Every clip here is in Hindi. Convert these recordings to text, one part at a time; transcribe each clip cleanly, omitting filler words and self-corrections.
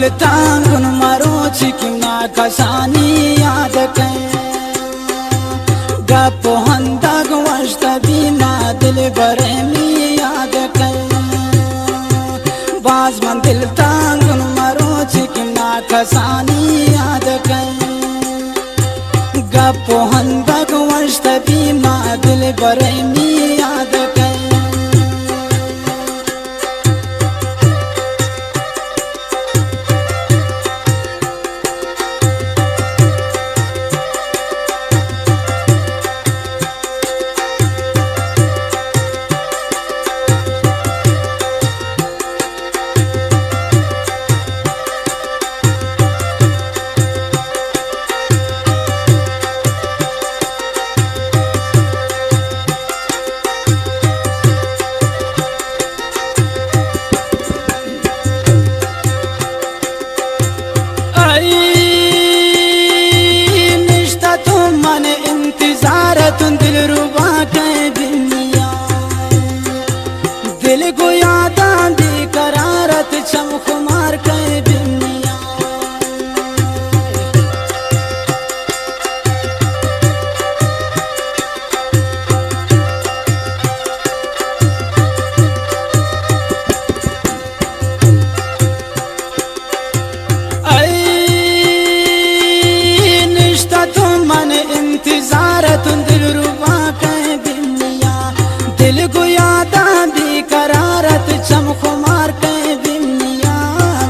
दिल तांगुन मारो चिकिना कसानी याद कं गपो हंदग वश्त बीना दिल बरे में याद कं बाज मन दिल तांगुन मारो चिकिना कसानी याद कं गपो हंदग वश्त बीना दिल बरे में याद कं दिल रुबा के दुनिया दिल को याद आंदी करारत चमकुमार के दुनिया निश्ता तुम मन इंतजार तुम दिल को याद आंदी करारत चमकुमार के दुनिया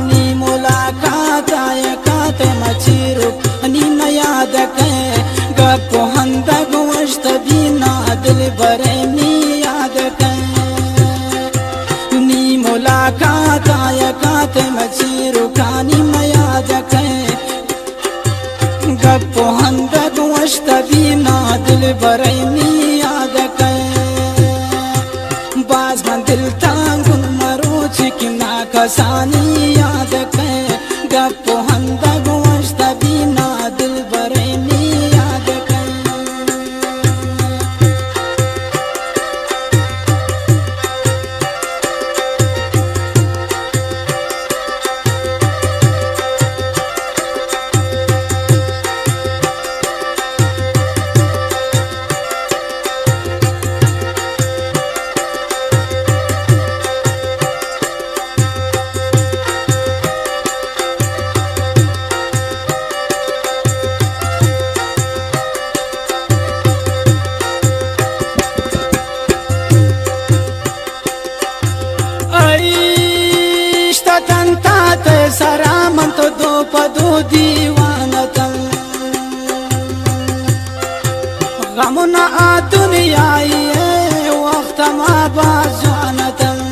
नी मुलाकात आयकात मचीरु नी न याद के गपो हंदग वश्त बीना दिल बरे में याद के नी मुलाकात आयकात मचीरु कानी न याद के गपो हंदग वश्त बीना दिल बरे में याद के बाज मन दिल तांगुन मरो चिकिना कसानी याद कं गपो हंदग वश्त बीना दिल बरे में याद कं सरामन तो दो पदो दीवानतम गम न आ दुनिया ये वक्त मा बाज़ानतम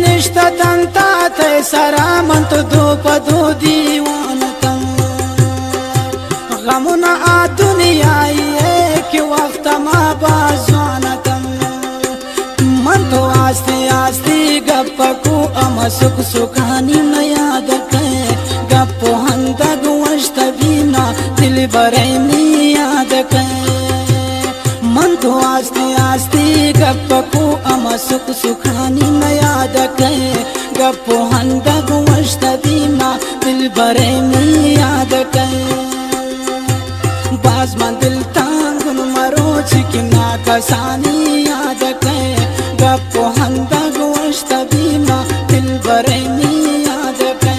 निश्ता तंता ते सरामन तो दो पदो दीवानतम गम न आ दुनिया ये कि वक्त मा बाज़ानतम मन तो आस्ते आस्ते गप को अम सुख सुखानी न याद के गपो हंदग वश्त बीना दिल बरे में याद के मन तो आस्ते आस्ते गप को अम सुख सुखानी न याद के गपो हंदग वश्त बीना दिल बरे में याद के बाज मन दिल तांगुन मरो चिकिना कसानी याद के गपो हंदग वश्त बीना दिल बरे में याद के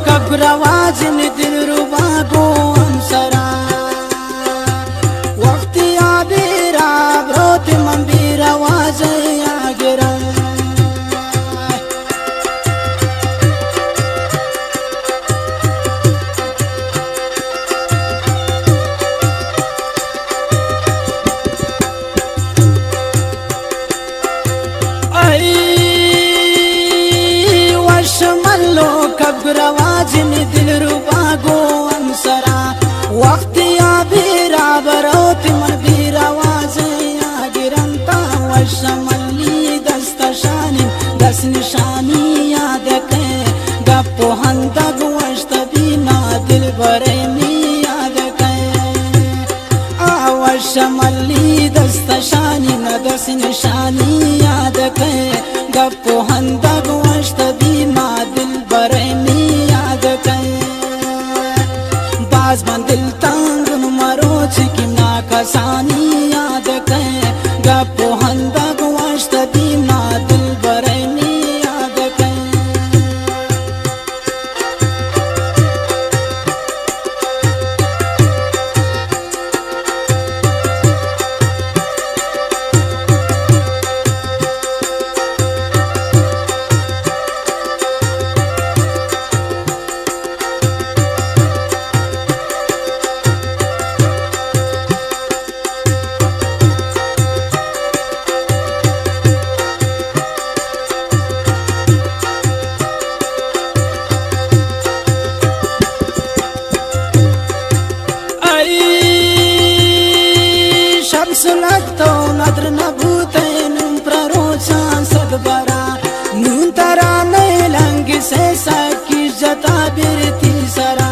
कब्रवाज में दिल रुबा गो अंसरा रवाजिन दिल रुबा गो अंसरा वक्त या बीरा बरोत मन बीरा वाजे या गिरंता वशमली दस्तशानी दस निशानी याद के गप्पो हंदग वश्तबीना दिल बरे मी याद के वशमली दस्तशानी न दस निशानी याद के गप्पो हंदग वश्तबीना दिल बरे मी याद के बाज मन दिल तंग मरो चिकिना कसानी याद के गप्पो हंदग वश्तबीना दिल बरे मी याद के सुलगतो नद्र नभूते नुम प्ररोचा सदबरा नून तरा नए लंग से सकी जता बिरती सरा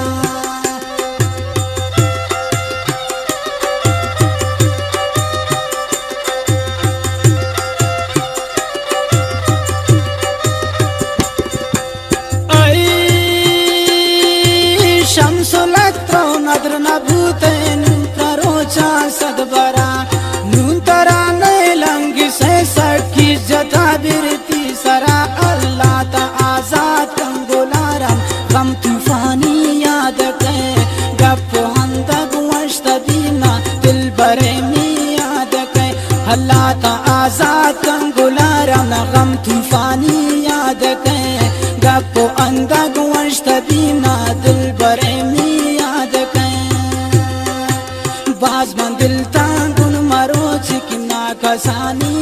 आई शमसुलगतो नद्र नभूते नुम प्ररोचा सदबरा सकी जता बिरती सरा अल्लाह ता आजाद कंगोलारम गम तूफानी याद के गप्पो हंदग वश्तबीना दिल बरे मी याद के अल्लाह ता आजाद कंगोलारम गम तूफानी याद के गप्पो हंदग वश्तबीना दिल बरे मी याद के बाज मन दिल तांगुन मरो चिकिना कसानी